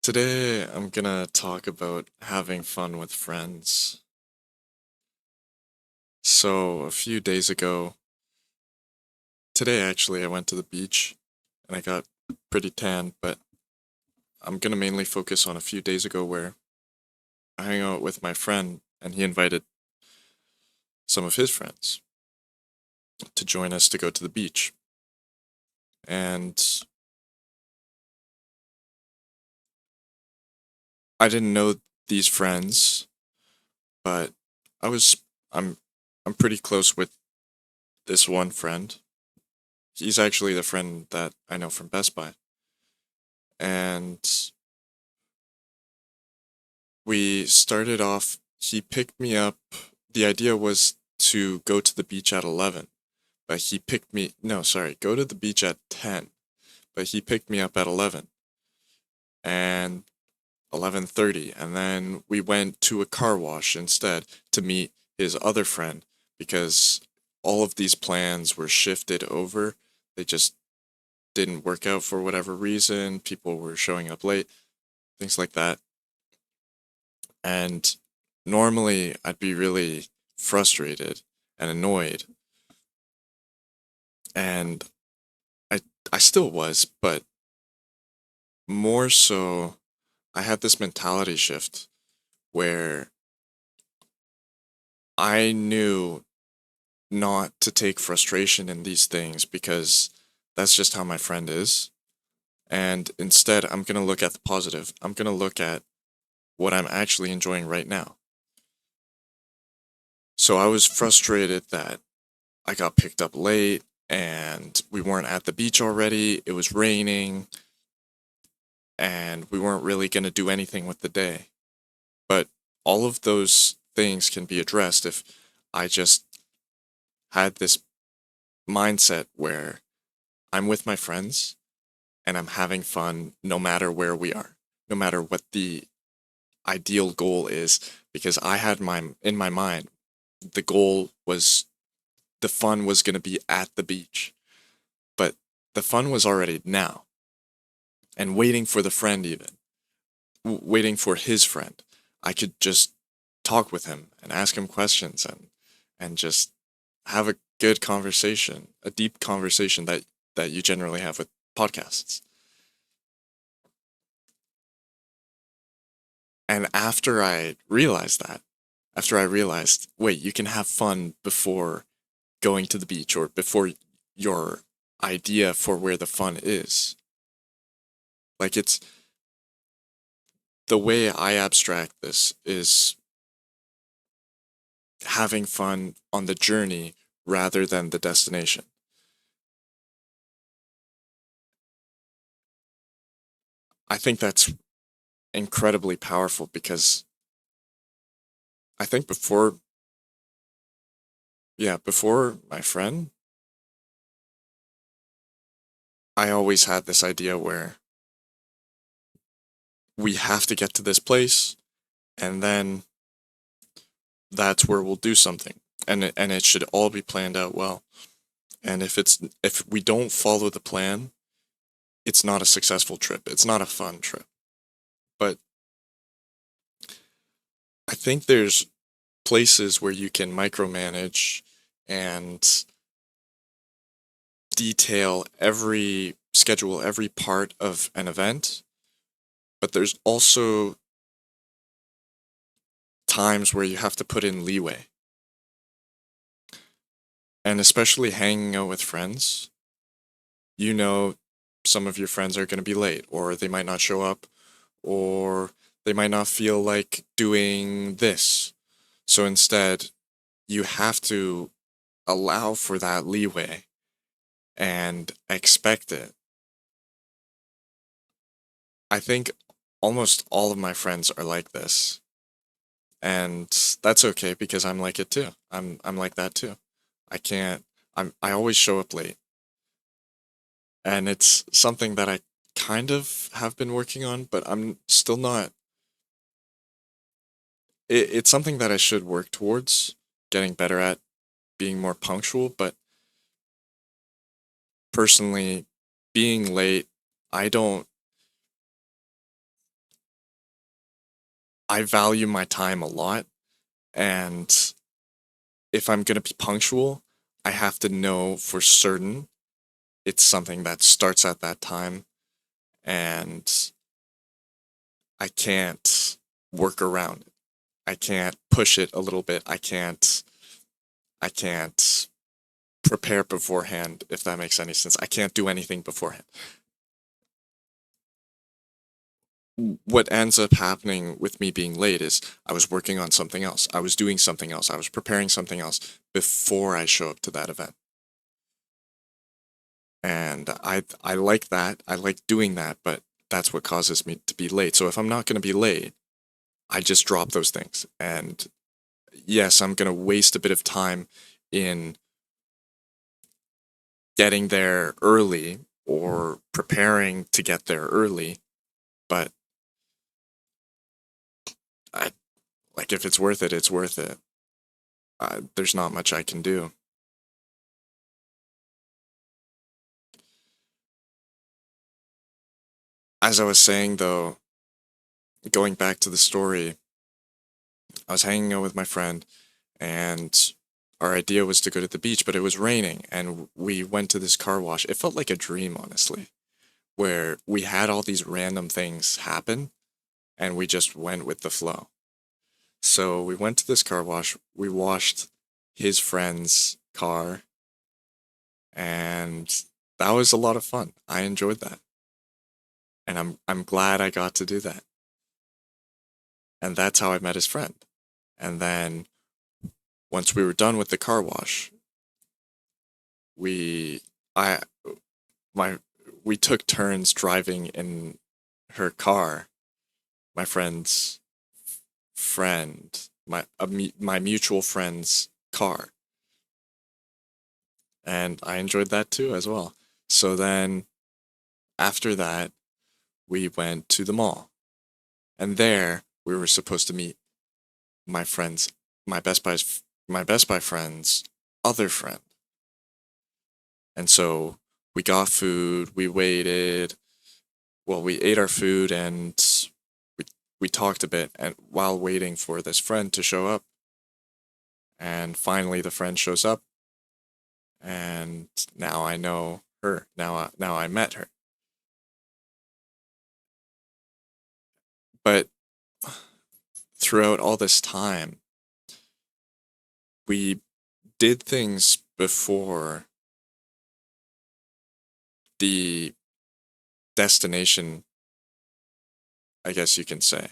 Today, I'm gonna talk about having fun with friends. So, a few days ago, today actually, I went to the beach and I got pretty tan, but I'm gonna mainly focus on a few days ago where I hung out with my friend and he invited some of his friends to join us to go to the beach. And I didn't know these friends, but I was I'm I'm pretty close with this one friend. He's actually the friend that I know from Best Buy. And we started off, he picked me up. The idea was to go to the beach at 11, but he picked me, no, sorry, go to the beach at 10, but he picked me up at 11 and 11:30, and then we went to a car wash instead to meet his other friend because all of these plans were shifted over. They just didn't work out for whatever reason. People were showing up late, things like that. And normally I'd be really frustrated and annoyed. And I I still was, but more so I had this mentality shift where I knew not to take frustration in these things because that's just how my friend is. And instead, I'm going to look at the positive. I'm going to look at what I'm actually enjoying right now. So I was frustrated that I got picked up late and we weren't at the beach already. It was raining and we weren't really going to do anything with the day. But all of those things can be addressed if I just had this mindset where I'm with my friends and I'm having fun no matter where we are, no matter what the ideal goal is, because I had in my mind, the goal was the fun was going to be at the beach, but the fun was already now and waiting for the friend even waiting for his friend. I could just talk with him and ask him questions and just have a good conversation, a deep conversation that you generally have with podcasts. And after I realized, wait, you can have fun before going to the beach or before your idea for where the fun is. Like it's the way I abstract this is having fun on the journey rather than the destination. I think that's incredibly powerful because I think before my friend, I always had this idea where we have to get to this place and then that's where we'll do something. And it should all be planned out well. And if we don't follow the plan, it's not a successful trip. It's not a fun trip. But I think there's places where you can micromanage and schedule every part of an event, but there's also times where you have to put in leeway. And especially hanging out with friends, you know some of your friends are going to be late or they might not show up or they might not feel like doing this. So instead, you have to allow for that leeway and expect it. I think almost all of my friends are like this. And that's okay because I'm like it too. I'm like that too. I can't I always show up late. And it's something that I kind of have been working on, but I'm still not it's something that I should work towards getting better at being more punctual, but personally being late, I don't I value my time a lot, and if I'm gonna be punctual, I have to know for certain it's something that starts at that time, and I can't work around it. I can't push it a little bit. I can't prepare beforehand, if that makes any sense. I can't do anything beforehand. What ends up happening with me being late is I was working on something else. I was doing something else. I was preparing something else before I show up to that event. And I like that. I like doing that, but that's what causes me to be late. So if I'm not going to be late, I just drop those things. And yes, I'm going to waste a bit of time in getting there early or preparing to get there early, but I like if it's worth it, it's worth it. There's not much I can do. As I was saying though, going back to the story, I was hanging out with my friend and our idea was to go to the beach, but it was raining and we went to this car wash. It felt like a dream, honestly, where we had all these random things happen and we just went with the flow. So we went to this car wash, we washed his friend's car, and that was a lot of fun. I enjoyed that. And I'm glad I got to do that. And that's how I met his friend. And then once we were done with the car wash, we I my we took turns driving in her car, my friend's friend, my mutual friend's car, and I enjoyed that too as well. So then after that, we went to the mall, and there we were supposed to meet my friend's my my Best Buy friend's other friend, and so we got food, we waited, well, we ate our food and we we talked a bit and while waiting for this friend to show up. And finally the friend shows up and now I know her. Now I met her. But throughout all this time, we did things before the destination, I guess you can say.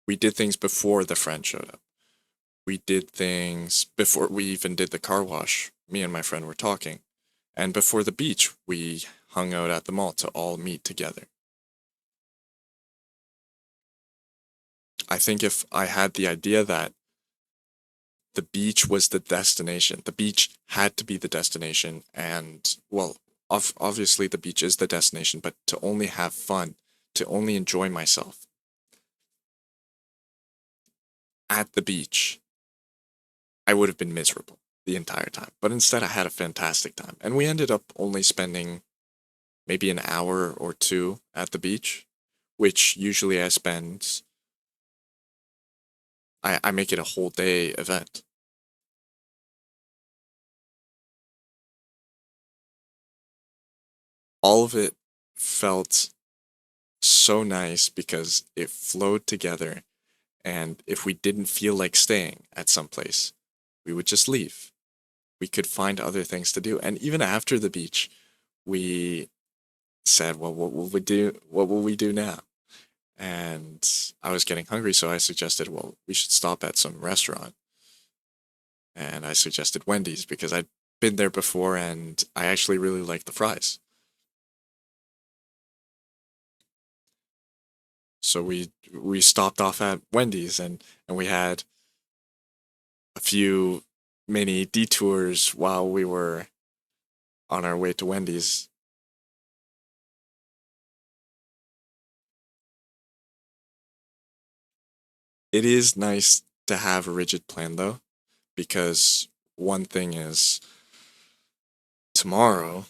We did things before the friend showed up. We did things before we even did the car wash. Me and my friend were talking. And before the beach, we hung out at the mall to all meet together. I think if I had the idea that the beach was the destination, the beach had to be the destination, and, well, obviously the beach is the destination, but to only have fun, to only enjoy myself at the beach, I would have been miserable the entire time. But instead, I had a fantastic time. And we ended up only spending maybe an hour or two at the beach, which usually I make it a whole day event. All of it felt so nice because it flowed together. And if we didn't feel like staying at some place, we would just leave. We could find other things to do. And even after the beach, we said, well, what will we do? What will we do now? And I was getting hungry, so I suggested, well, we should stop at some restaurant. And I suggested Wendy's because I'd been there before and I actually really liked the fries. So we stopped off at Wendy's and we had a few mini detours while we were on our way to Wendy's. It is nice to have a rigid plan though, because one thing is tomorrow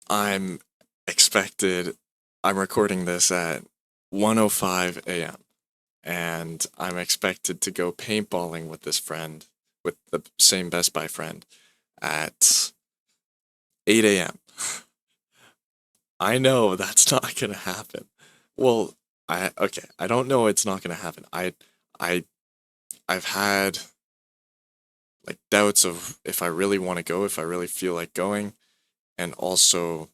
I'm expected I'm recording this at 1:05 a.m. and I'm expected to go paintballing with this friend, with the same Best Buy friend, at 8 a.m. I know that's not gonna happen. Well, I don't know it's not gonna happen. I I've had like doubts of if I really want to go, if I really feel like going, and also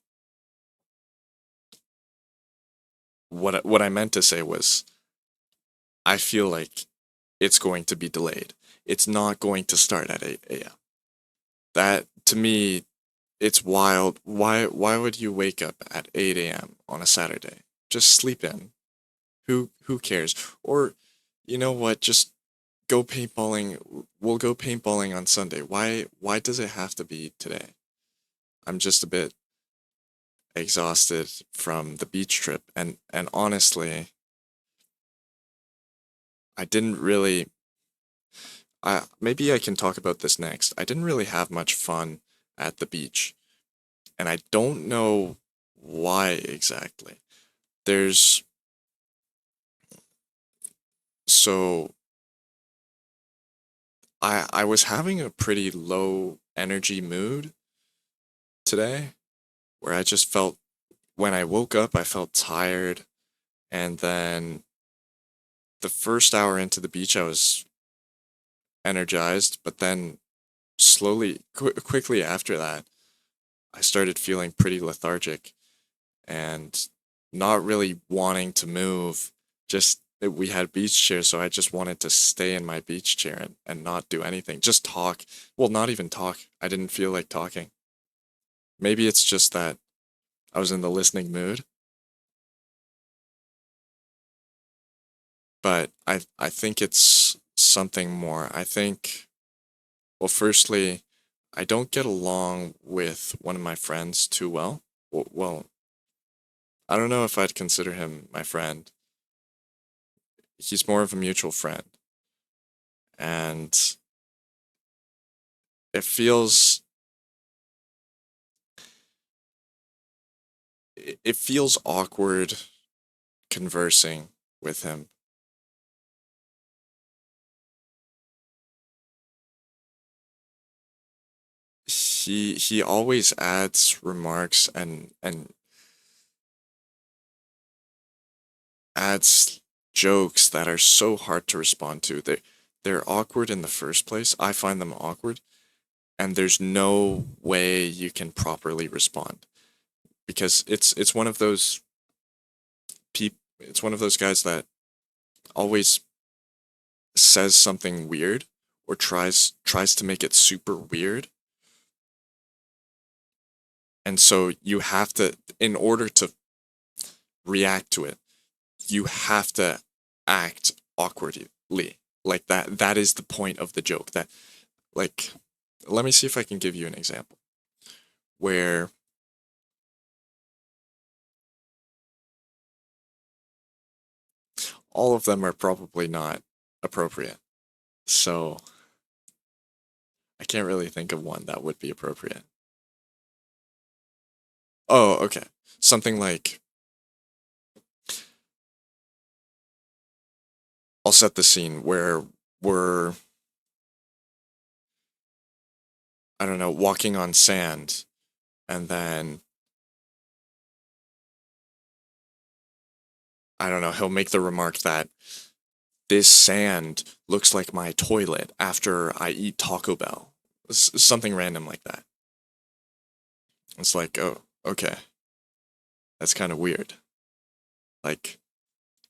what I meant to say was I feel like it's going to be delayed. It's not going to start at 8 a.m. That to me, it's wild. Why would you wake up at 8 a.m. on a Saturday? Just sleep in. Who cares? Or you know what? Just go paintballing. We'll go paintballing on Sunday. Why does it have to be today? I'm just a bit exhausted from the beach trip, and honestly, I didn't really maybe I can talk about this next. I didn't really have much fun at the beach, and I don't know why exactly. There's so I was having a pretty low energy mood today, where I just felt when I woke up I felt tired, and then the first hour into the beach I was energized, but then quickly after that I started feeling pretty lethargic and not really wanting to move. Just we had beach chairs, so I just wanted to stay in my beach chair and not do anything. Just talk. Well, not even talk. I didn't feel like talking. Maybe it's just that I was in the listening mood, but I think it's something more. I think well, firstly, I don't get along with one of my friends too well. Well, I don't know if I'd consider him my friend. He's more of a mutual friend. And it feels it feels awkward conversing with him. He always adds remarks and adds jokes that are so hard to respond to. They're awkward in the first place. I find them awkward, and there's no way you can properly respond because it's one of those it's one of those guys that always says something weird or tries to make it super weird. And so you have to, in order to react to it, you have to act awkwardly. Like that is the point of the joke. That like let me see if I can give you an example where all of them are probably not appropriate. So I can't really think of one that would be appropriate. Oh, okay. Something like I'll set the scene where we're I don't know, walking on sand and then I don't know, he'll make the remark that this sand looks like my toilet after I eat Taco Bell. Something random like that. It's like, oh, okay, that's kind of weird. Like,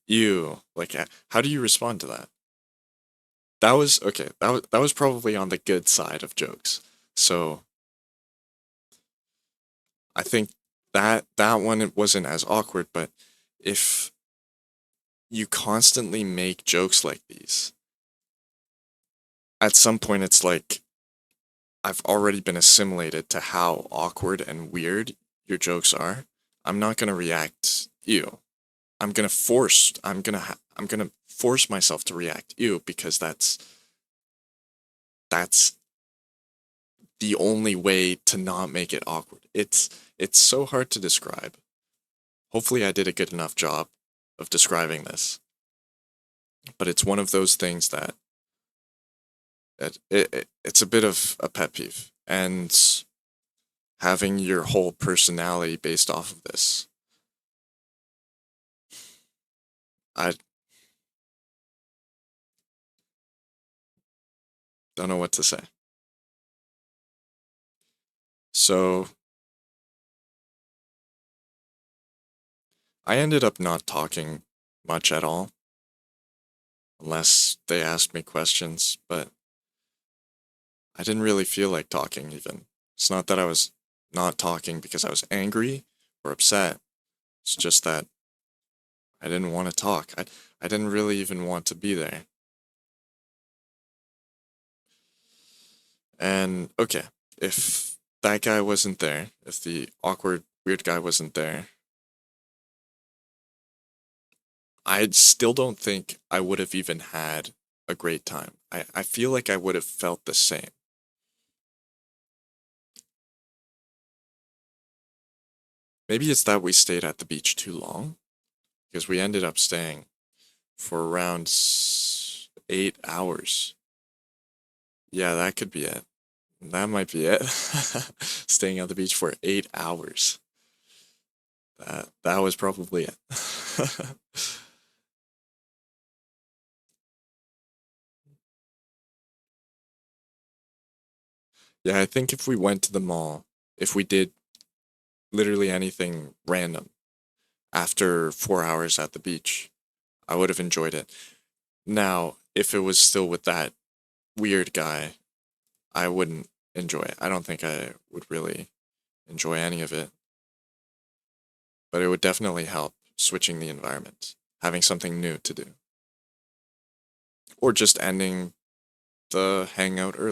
ew. Like, how do you respond to that? That was okay. That was probably on the good side of jokes. So I think that one it wasn't as awkward. But if you constantly make jokes like these, at some point it's like I've already been assimilated to how awkward and weird your jokes are. I'm not gonna react ew. I'm gonna force myself to react ew because that's the only way to not make it awkward. It's so hard to describe. Hopefully I did a good enough job of describing this. but it's one of those things that it's a bit of a pet peeve, and having your whole personality based off of this, I don't know what to say. So I ended up not talking much at all, unless they asked me questions, but I didn't really feel like talking even. It's not that I was not talking because I was angry or upset. It's just that I didn't want to talk. I didn't really even want to be there. And okay, if that guy wasn't there, if the awkward, weird guy wasn't there, I still don't think I would have even had a great time. I feel like I would have felt the same. Maybe it's that we stayed at the beach too long, because we ended up staying for around 8 hours. Yeah, that could be it. That might be it. Staying at the beach for 8 hours. That was probably it. Yeah, I think if we went to the mall, if we did literally anything random after 4 hours at the beach, I would have enjoyed it. Now, if it was still with that weird guy, I wouldn't enjoy it. I don't think I would really enjoy any of it, but it would definitely help switching the environment, having something new to do, or just ending the hangout early.